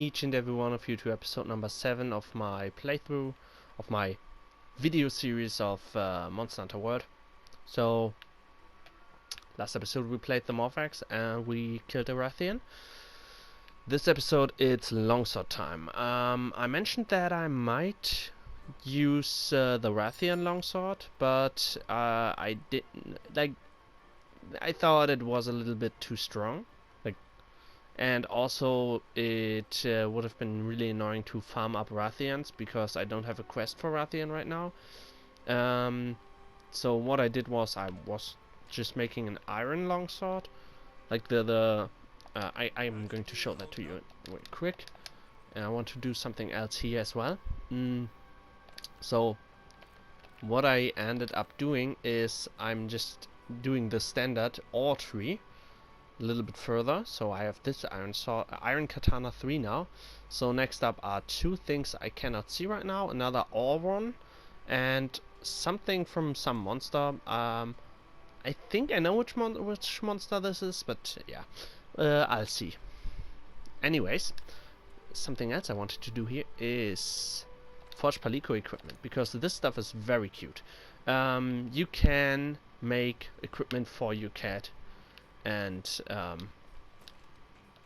each and every one of you to episode number 7 of my playthrough of my video series of Monster Hunter World. So, last episode we played the Morphax and we killed a Rathian. This episode it's longsword time. I mentioned that I might use the Rathian longsword, but I didn't, I thought it was a little bit too strong. And also, it would have been really annoying to farm up Rathians because I don't have a quest for Rathian right now. So what I did was I was just making an iron longsword, like I'm going to show that to you real quick. And I want to do something else here as well. So what I ended up doing is I'm just doing the standard ore tree a little bit further. So I have this iron katana 3 now. So next up are two things I cannot see right now. Another ore one and something from some monster. I think I know which monster this is, but yeah, I'll see. Anyways, something else I wanted to do here is forge palico equipment, because this stuff is very cute. You can make equipment for your cat, and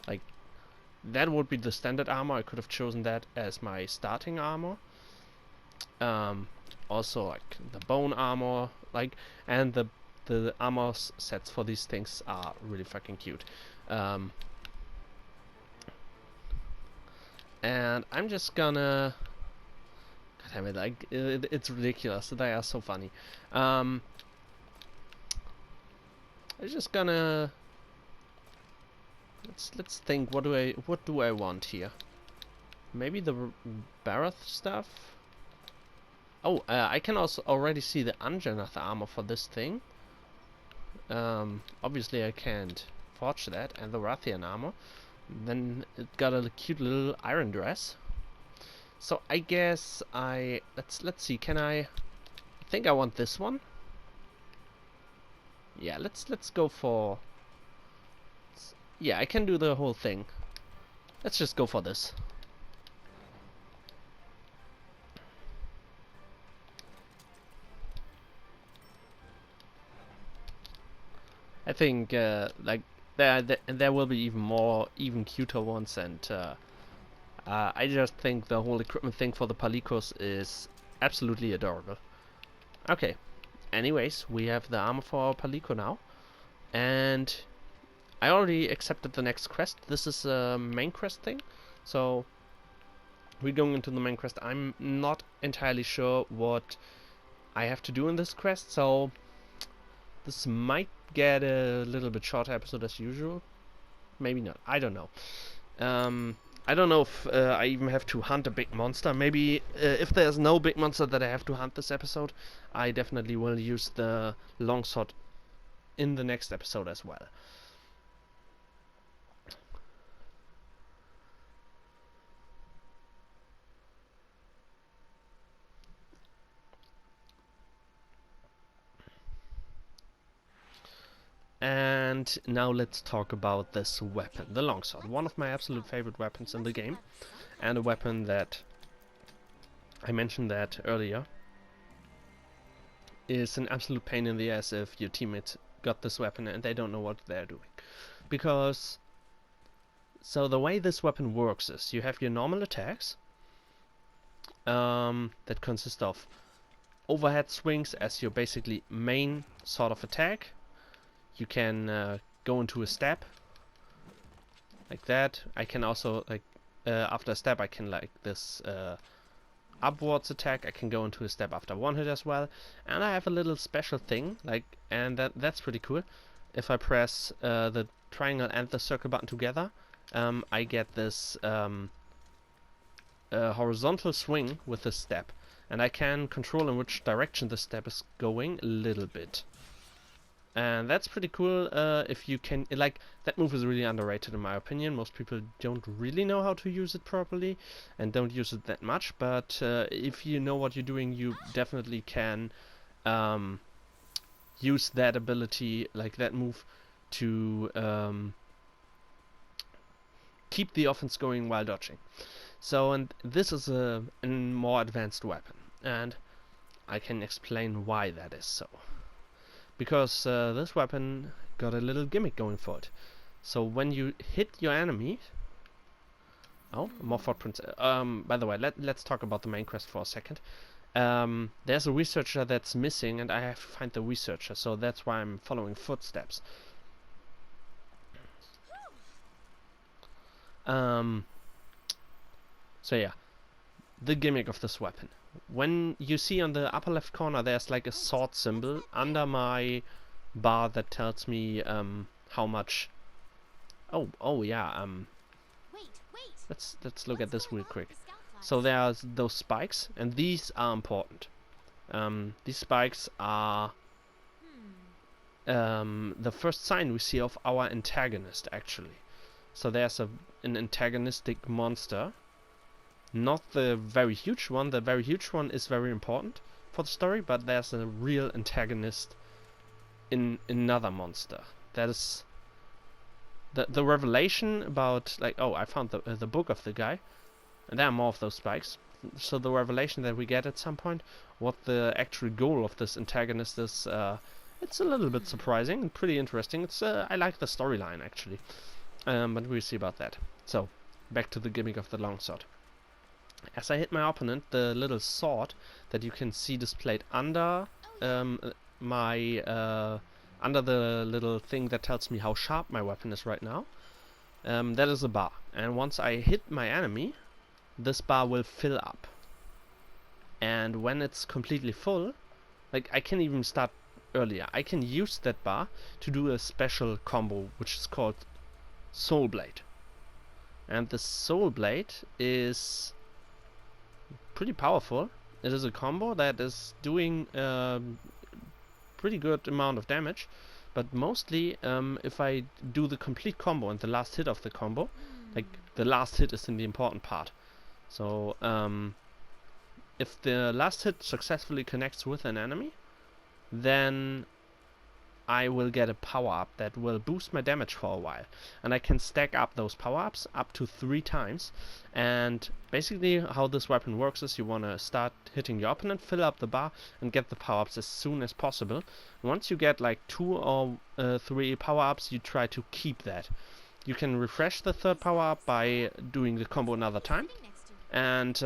like that would be the standard armor. I could have chosen that as my starting armor. Also like the bone armor, and the armor sets for these things are really fucking cute. And I'm just gonna, god damn it, it's ridiculous. They are so funny. I'm just gonna let's think. What do I want here? Maybe the Barath stuff. Oh, I can also already see the Anjanath armor for this thing. Obviously I can't forge that, and the Rathian armor. Then it got a cute little iron dress. So I guess let's see. I think I want this one. Yeah, let's go for. Yeah, I can do the whole thing. Let's just go for this. I think there will be even cuter ones, and I just think the whole equipment thing for the Palicos is absolutely adorable. Okay, anyways, we have the armor for our Palico now, and I already accepted the next quest. This is a main quest thing, so we're going into the main quest. I'm not entirely sure what I have to do in this quest, so this might get a little bit shorter episode as usual. Maybe not. I don't know. I don't know if I even have to hunt a big monster. Maybe if there's no big monster that I have to hunt this episode, I definitely will use the longsword in the next episode as well. And now let's talk about this weapon, the longsword. One of my absolute favorite weapons in the game, and a weapon that I mentioned that earlier is an absolute pain in the ass if your teammates got this weapon and they don't know what they're doing. Because so the way this weapon works is you have your normal attacks that consist of overhead swings as your basically main sort of attack. You can go into a step like that. I can also after a step I can this upwards attack. I can go into a step after one hit as well, and I have a little special thing and that's pretty cool. If I press the triangle and the circle button together, I get this horizontal swing with this step, and I can control in which direction the step is going a little bit. And that's pretty cool. If you can, that move is really underrated in my opinion. Most people don't really know how to use it properly and don't use it that much, but if you know what you're doing, you definitely can use that ability, that move, to keep the offense going while dodging. So, and this is a more advanced weapon, and I can explain why that is so. Because this weapon got a little gimmick going for it. So when you hit your enemy... Oh, more footprints. By the way, let's talk about the main quest for a second. There's a researcher that's missing, and I have to find the researcher, so that's why I'm following footsteps. So yeah, the gimmick of this weapon. When you see on the upper left corner, there's like a sword symbol under my bar that tells me how much. Oh yeah. Let's look at this real quick. So there's those spikes, and these are important. These spikes are the first sign we see of our antagonist, actually. So there's an antagonistic monster. Not the very huge one. The very huge one is very important for the story, but there's a real antagonist in another monster. That is the revelation about, like, oh, I found the book of the guy, and there are more of those spikes. So the revelation that we get at some point, what the actual goal of this antagonist is, it's a little bit surprising and pretty interesting. It's I like the storyline, actually, but we'll see about that. So back to the gimmick of the longsword. As I hit my opponent, the little sword that you can see displayed under under the little thing that tells me how sharp my weapon is right now, that is a bar. And once I hit my enemy, this bar will fill up. And when it's completely full, like, I can even start earlier. I can use that bar to do a special combo, which is called soulblade. And the soulblade is pretty powerful. It is a combo that is doing pretty good amount of damage, but mostly if I do the complete combo and the last hit of the combo, like, the last hit is in the important part. So if the last hit successfully connects with an enemy, then I will get a power-up that will boost my damage for a while. And I can stack up those power-ups up to 3 times. And basically how this weapon works is you want to start hitting your opponent, fill up the bar, and get the power-ups as soon as possible. Once you get like 2 or 3 power-ups, you try to keep that. You can refresh the third power-up by doing the combo another time. And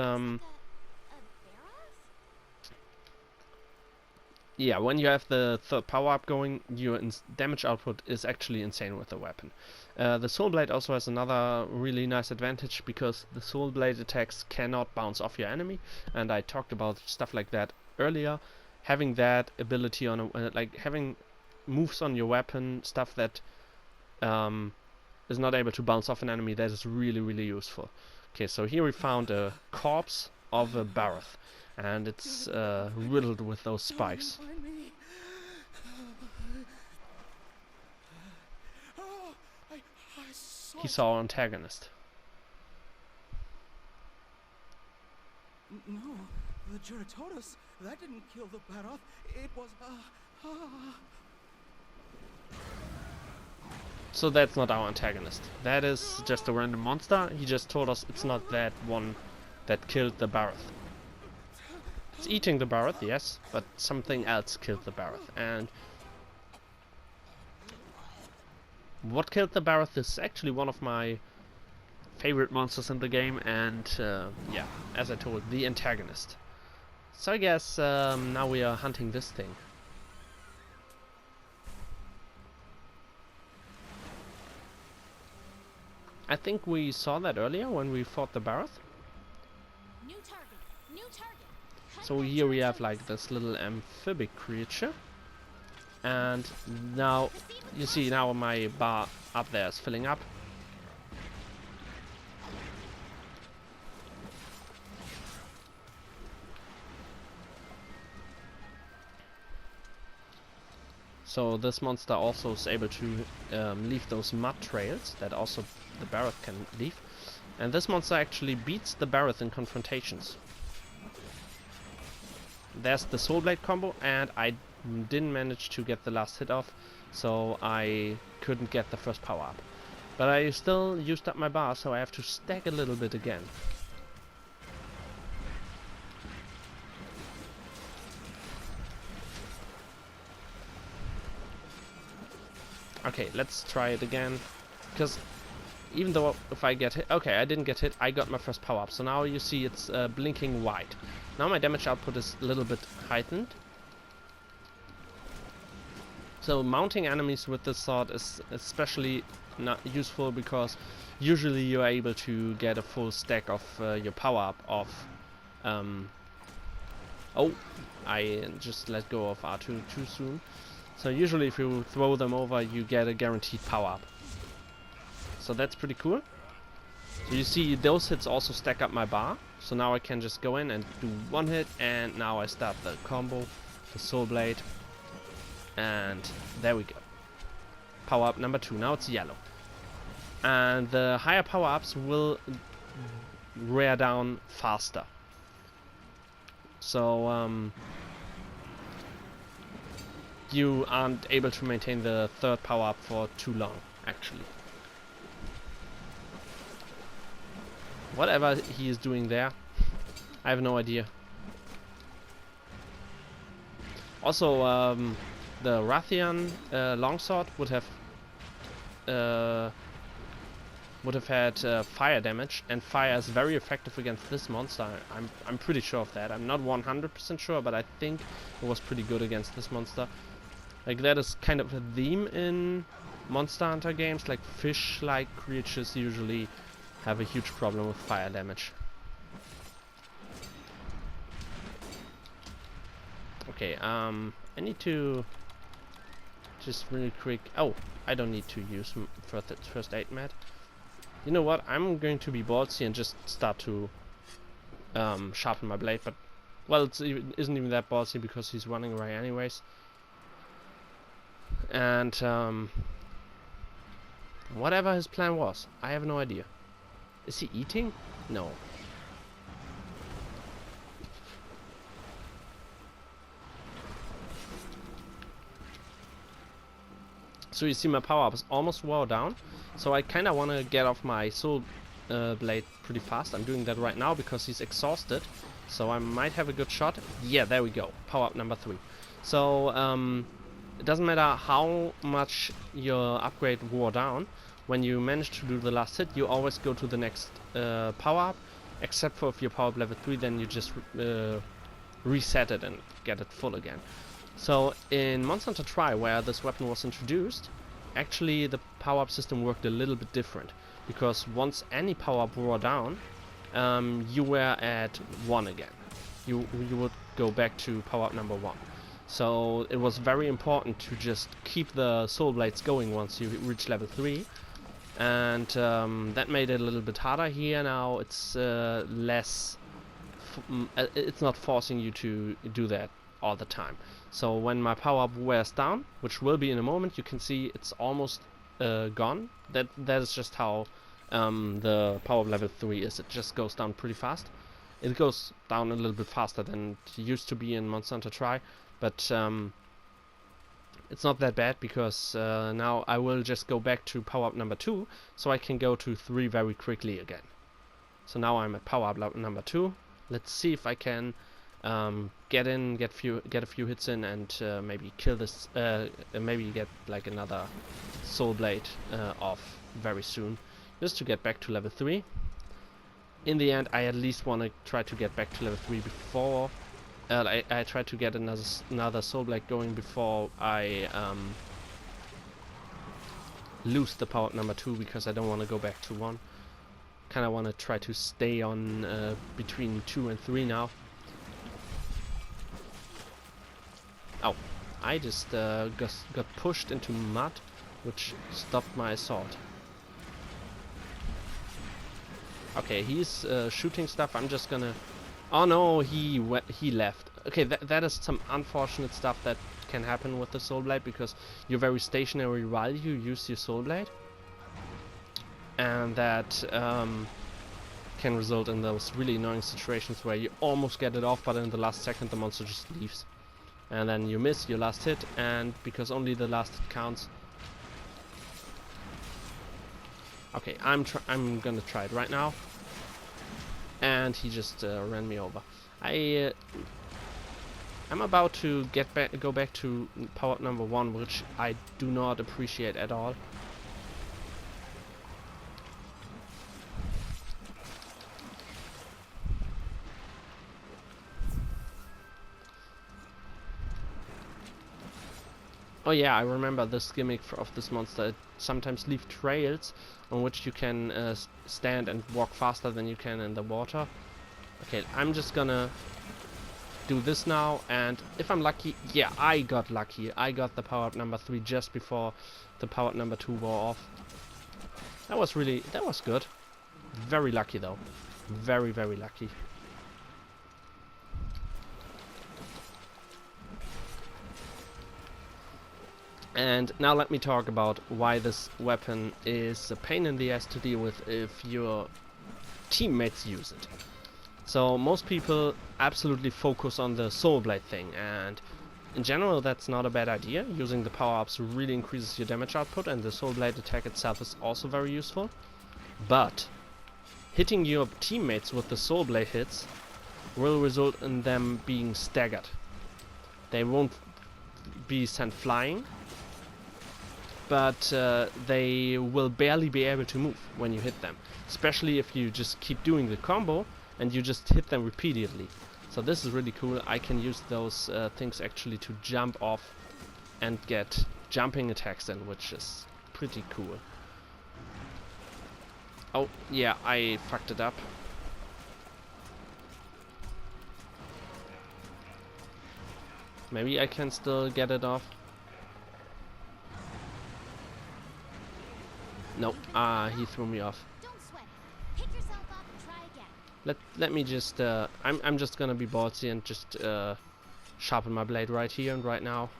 yeah, when you have the third power-up going, your damage output is actually insane with the weapon. The Soul Blade also has another really nice advantage, because the Soul Blade attacks cannot bounce off your enemy, and I talked about stuff like that earlier. Having that ability on like having moves on your weapon, stuff that is not able to bounce off an enemy, that is really, really useful. Okay, so here we found a corpse of a Barroth, and it's riddled with those spikes. He's our antagonist. No, the Geratotus, that didn't kill the Barroth. It was So that's not our antagonist. That is just a random monster. He just told us it's not that one that killed the Barroth. It's eating the Barroth, yes, but something else killed the Barroth. And what killed the Barroth is actually one of my favorite monsters in the game, and yeah, as I told, the antagonist. So I guess now we are hunting this thing. I think we saw that earlier when we fought the Barroth. New target. New target. So here we have like this little amphibic creature. And now, you see now my bar up there is filling up. So this monster also is able to leave those mud trails that also the Barroth can leave. And this monster actually beats the Barroth in confrontations. There's the Soul Blade combo, and I didn't manage to get the last hit off, so I couldn't get the first power up. But I still used up my bar, so I have to stack a little bit again. Okay, let's try it again. Because even though if I get hit... Okay, I didn't get hit. I got my first power up. So now you see it's blinking white. Now my damage output is a little bit heightened. So mounting enemies with this sword is especially not useful because usually you are able to get a full stack of your power up off. Oh, I just let go of R2 too soon. So usually if you throw them over, you get a guaranteed power up. So that's pretty cool. So you see those hits also stack up my bar. So now I can just go in and do one hit, and now I start the combo, the soul blade. And there we go. Power up number 2. Now it's yellow. And the higher power ups will wear down faster. So you aren't able to maintain the third power up for too long, actually. Whatever he is doing there, I have no idea. Also, the Rathian longsword would have had fire damage, and fire is very effective against this monster. I'm pretty sure of that. I'm not 100% sure, but I think it was pretty good against this monster. Like, that is kind of a theme in Monster Hunter games. Like, fish-like creatures usually have a huge problem with fire damage. Okay, I need to just really quick... Oh, I don't need to use first aid mat. You know what? I'm going to be ballsy and just start to sharpen my blade, but... Well, it isn't even that ballsy because he's running away anyways. And whatever his plan was, I have no idea. Is he eating? No. So you see my power up is almost wore down. So I kind of want to get off my soul blade pretty fast. I'm doing that right now because he's exhausted. So I might have a good shot. Yeah, there we go. Power up number 3. So it doesn't matter how much your upgrade wore down. When you manage to do the last hit, you always go to the next power up. Except for if you're power up level 3, then you just reset it and get it full again. So in Monster Hunter Tri, where this weapon was introduced, actually the power up system worked a little bit different. Because once any power up wore down, you were at 1 again. You would go back to power up number 1. So it was very important to just keep the soul blades going once you reach level 3. And that made it a little bit harder here. Now it's less... it's not forcing you to do that all the time. So when my power up wears down, which will be in a moment, you can see it's almost gone. That is just how the power up level 3 is. It just goes down pretty fast. It goes down a little bit faster than it used to be in Monster Hunter Tri, but it's not that bad because now I will just go back to power up number 2, so I can go to 3 very quickly again. So now I'm at power up number 2. Let's see if I can get a few hits in, and maybe kill this. Maybe get like another soul blade off very soon, just to get back to level 3. In the end, I at least want to try to get back to level 3 before. I try to get another soul blade going before I lose the power up number 2, because I don't want to go back to 1. Kind of want to try to stay on between 2 and 3 now. Oh, I just got pushed into mud, which stopped my assault. Okay, he's shooting stuff. I'm just gonna... Oh no, he left. Okay, that is some unfortunate stuff that can happen with the soul blade, because you're very stationary while you use your soul blade, and that can result in those really annoying situations where you almost get it off, but in the last second the monster just leaves, and then you miss your last hit, and because only the last hit counts, Okay, I'm gonna try it right now. And he just ran me over. I'm about to go back to power-up number 1, which I do not appreciate at all. Oh yeah, I remember this gimmick of this monster. It sometimes leaves trails on which you can stand and walk faster than you can in the water. Okay, I'm just gonna do this now, and if I'm lucky, yeah, I got lucky. I got the power-up number 3 just before the power-up number 2 wore off. That was good. Very lucky though. Very, very lucky. And now let me talk about why this weapon is a pain in the ass to deal with if your teammates use it. So most people absolutely focus on the soulblade thing, and in general that's not a bad idea. Using the power-ups really increases your damage output, and the soulblade attack itself is also very useful. But hitting your teammates with the soulblade hits will result in them being staggered. They won't be sent flying, but they will barely be able to move when you hit them, especially if you just keep doing the combo and you just hit them repeatedly. So this is really cool. I can use those things actually to jump off and get jumping attacks in, which is pretty cool. Oh yeah, I fucked it up. Maybe I can still get it off. Nope. He threw me off. Don't sweat it. Pick yourself up and try again. Let me just I'm just gonna be ballsy and just sharpen my blade right here and right now.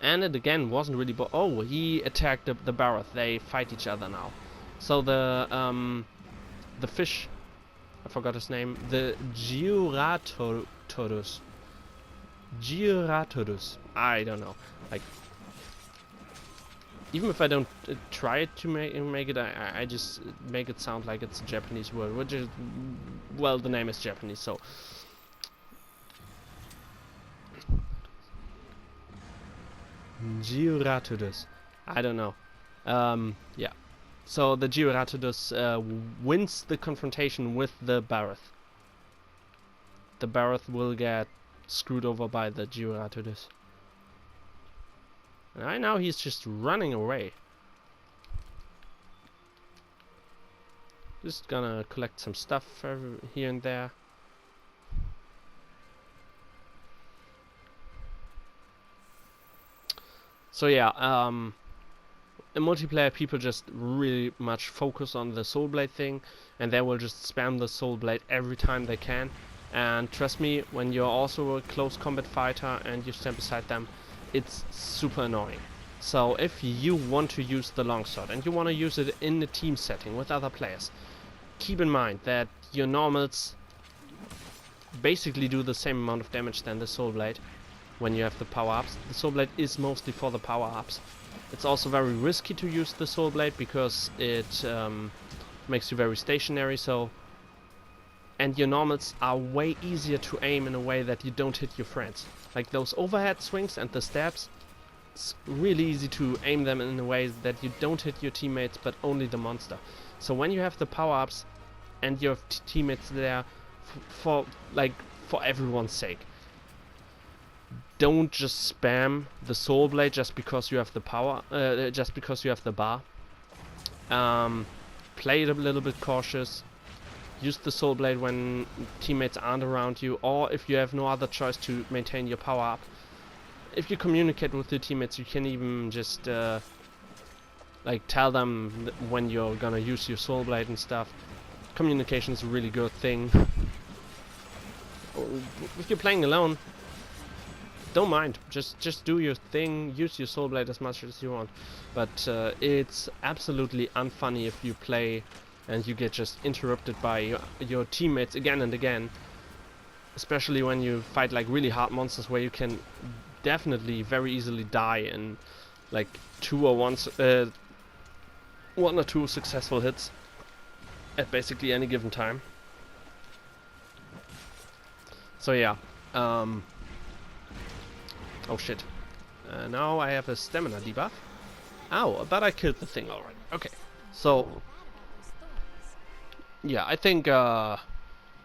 And it again wasn't really oh, he attacked the Barroth. They fight each other now. So the fish, I forgot his name, the Geuratodus. I don't know. Like, even if I don't try to make it, I just make it sound like it's a Japanese word, which is, well, the name is Japanese, so. Geuratodus. I don't know. Yeah. So the Geuratodus wins the confrontation with the Barroth. The Barroth will get screwed over by the Geuratodus. And right now he's just running away. Just gonna collect some stuff here and there. So yeah, in multiplayer people just really much focus on the soulblade thing, and they will just spam the soulblade every time they can. And trust me, when you're also a close combat fighter and you stand beside them, it's super annoying. So if you want to use the longsword and you want to use it in a team setting with other players, keep in mind that your normals basically do the same amount of damage than the soulblade when you have the power-ups. The soulblade is mostly for the power-ups. It's also very risky to use the soulblade because it makes you very stationary, so, and your normals are way easier to aim in a way that you don't hit your friends. Like those overhead swings and the stabs, it's really easy to aim them in a way that you don't hit your teammates but only the monster. So when you have the power-ups and your teammates there for everyone's sake, don't just spam the soulblade just because you have the power, just because you have the bar. Play it a little bit cautious. Use the soulblade when teammates aren't around you, or if you have no other choice to maintain your power up. If you communicate with your teammates, you can even just like tell them when you're gonna use your soulblade and stuff. Communication is a really good thing. If you're playing alone, don't mind. Just do your thing. Use your soulblade as much as you want. But it's absolutely unfunny if you play and you get just interrupted by your teammates again and again. Especially when you fight like really hard monsters where you can definitely very easily die in like 2 or 1 1 or 2 successful hits at basically any given time. So yeah, oh shit. Now I have a stamina debuff. Ow, but I killed the thing already. Okay, so yeah, I think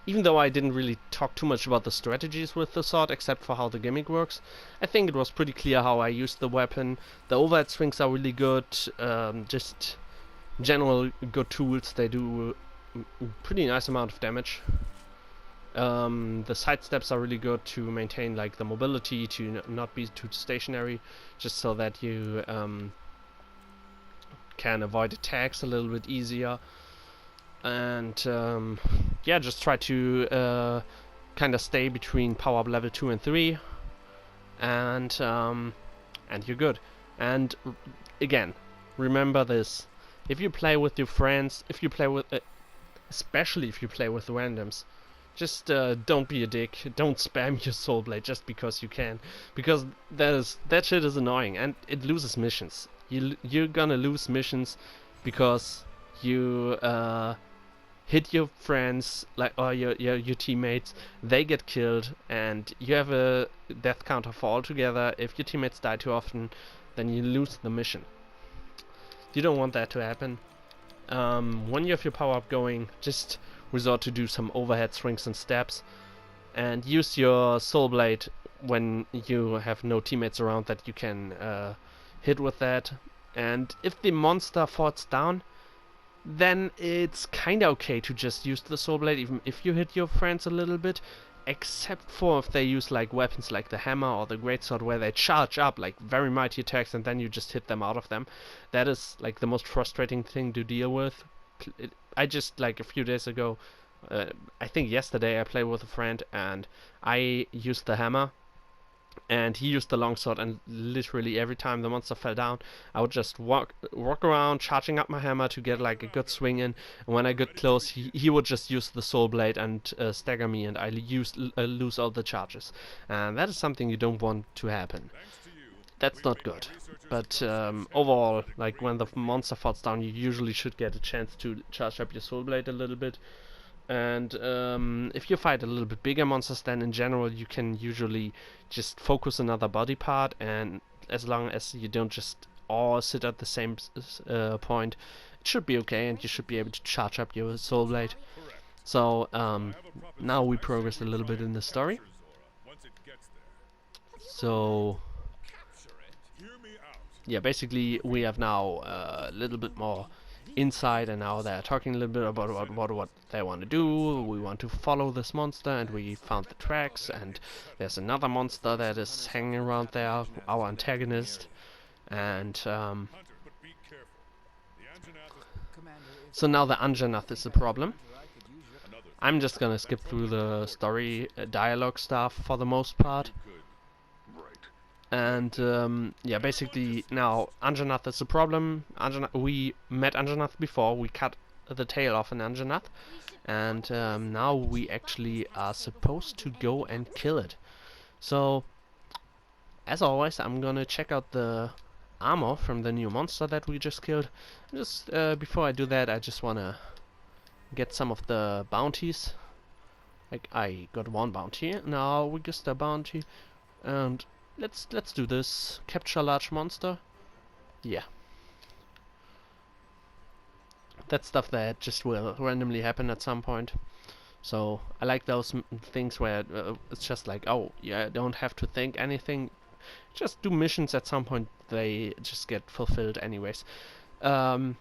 even though I didn't really talk too much about the strategies with the sword, except for how the gimmick works, I think it was pretty clear how I used the weapon. The overhead swings are really good, just general good tools. They do pretty nice amount of damage. The side steps are really good to maintain like the mobility, to not be too stationary, just so that you can avoid attacks a little bit easier. And yeah, just try to kind of stay between power up level 2 and 3, and you're good. And again, remember this: if you play with your friends, if you play with, especially if you play with randoms, just don't be a dick. Don't spam your soul blade just because you can, because that shit is annoying and it loses missions. You're gonna lose missions because you hit your friends, like, or your teammates. They get killed and you have a death counter for all together. If your teammates die too often, then you lose the mission. You don't want that to happen. When you have your power up going, just resort to do some overhead swings and stabs, and use your soul blade when you have no teammates around that you can hit with that. And if the monster falls down, then it's kinda okay to just use the soul blade, even if you hit your friends a little bit, except for if they use like weapons like the hammer or the greatsword, where they charge up like very mighty attacks and then you just hit them out of them. That is like the most frustrating thing to deal with. I just, like, a few days ago, I think yesterday, I played with a friend and I used the hammer and he used the longsword, and literally every time the monster fell down, I would just walk around charging up my hammer to get like a good swing in, and when I got close, he would just use the soul blade and stagger me, and I lose all the charges. And that is something you don't want to happen. That's not good. But overall, like, when the monster falls down, you usually should get a chance to charge up your soul blade a little bit. And if you fight a little bit bigger monsters, then in general you can usually just focus another body part, and as long as you don't just all sit at the same point, it should be okay, and you should be able to charge up your soul blade. So now we progress a little bit in the story. So yeah, basically we have now a little bit more insight, and now they're talking a little bit about what they want to do. We want to follow this monster, and we found the tracks, and there's another monster that is hanging around there, our antagonist. And so now the Anjanath is the problem. I'm just gonna skip through the story dialogue stuff for the most part. And yeah, basically now Anjanath is the problem. We met Anjanath before. We cut the tail off an Anjanath, and now we actually are supposed to go and kill it. So, as always, I'm gonna check out the armor from the new monster that we just killed. Just before I do that, I just wanna get some of the bounties. Like, I got one bounty. Now we get a bounty, and let's do this. Capture large monster. Yeah. That's stuff that just will randomly happen at some point. So I like those things where it's just like, oh, yeah, I don't have to think anything. Just do missions at some point. They just get fulfilled anyways. Now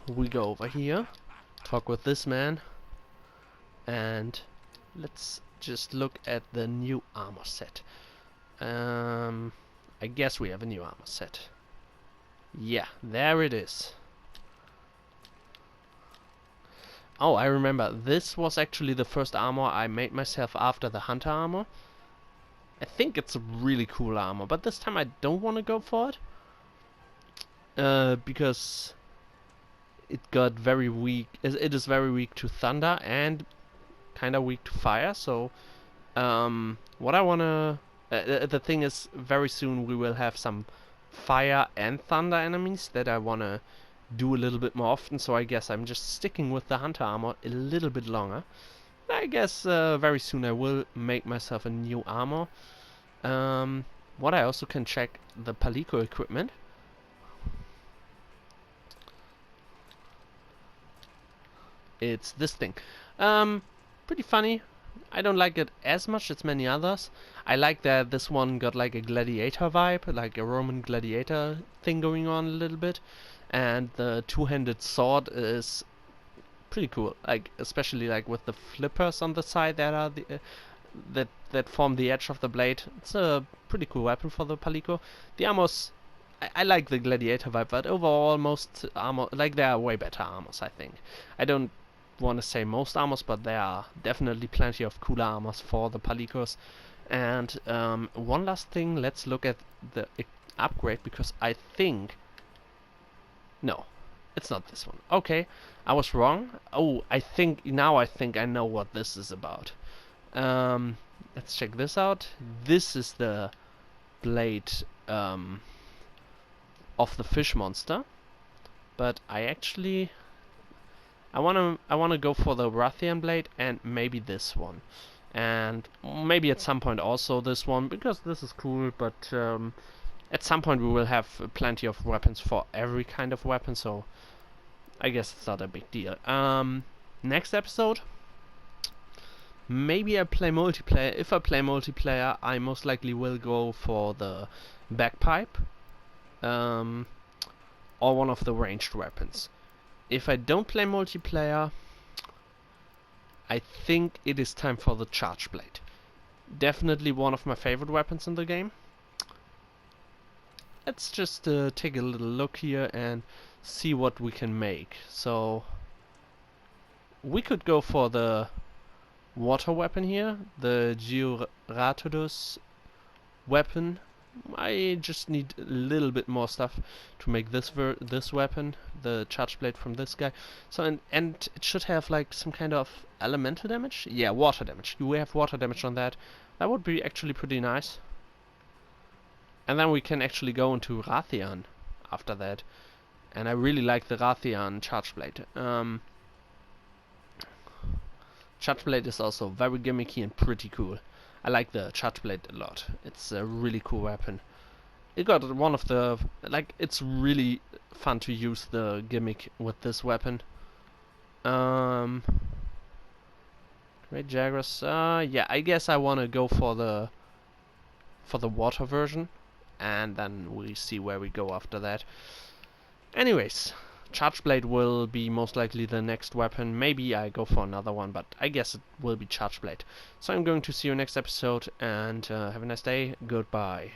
we go over here, talk with this man, and let's just look at the new armor set. I guess we have a new armor set. Yeah, there it is. Oh, I remember. This was actually the first armor I made myself after the hunter armor. I think it's a really cool armor, but this time I don't want to go for it. Because it got very weak. It is very weak to thunder and kind of weak to fire. So what I wanna the thing is, very soon we will have some fire and thunder enemies that I wanna do a little bit more often, so I guess I'm just sticking with the hunter armor a little bit longer. I guess very soon I will make myself a new armor. What I also can check the Palico equipment. It's this thing. Pretty funny. I don't like it as much as many others. I like that this one got like a gladiator vibe, like a Roman gladiator thing going on a little bit. And the two-handed sword is pretty cool. Like, especially like with the flippers on the side that are the that form the edge of the blade. It's a pretty cool weapon for the Palico. The armors, I like the gladiator vibe, but overall most armor, like, there are way better armors, I think. I don't want to say most armors, but there are definitely plenty of cooler armors for the Palicos. And one last thing, let's look at the upgrade, because I think... No, it's not this one. Okay, I was wrong. Oh, I think I know what this is about. Let's check this out. This is the blade of the fish monster, but I wanna go for the Rathian blade and maybe this one, and maybe at some point also this one, because this is cool. But at some point we will have plenty of weapons for every kind of weapon, so I guess it's not a big deal. Next episode, maybe I play multiplayer. If I play multiplayer, I most likely will go for the bagpipe, or one of the ranged weapons. If I don't play multiplayer, I think it is time for the charge blade. Definitely one of my favorite weapons in the game. Let's just take a little look here and see what we can make. So we could go for the water weapon here, the Georatodus weapon. I just need a little bit more stuff to make this weapon, the charge blade from this guy. So and it should have like some kind of elemental damage. Yeah, water damage. You have water damage on that. That would be actually pretty nice. And then we can actually go into Rathian after that. And I really like the Rathian charge blade. Charge blade is also very gimmicky and pretty cool. I like the charge blade a lot. It's a really cool weapon. It got one of the, like, it's really fun to use the gimmick with this weapon. Great Jagras. Yeah, I guess I wanna go for the water version, and then we see where we go after that. Anyways, charge blade will be most likely the next weapon. Maybe I go for another one, but I guess it will be charge blade. So I'm going to see you next episode, and have a nice day. Goodbye.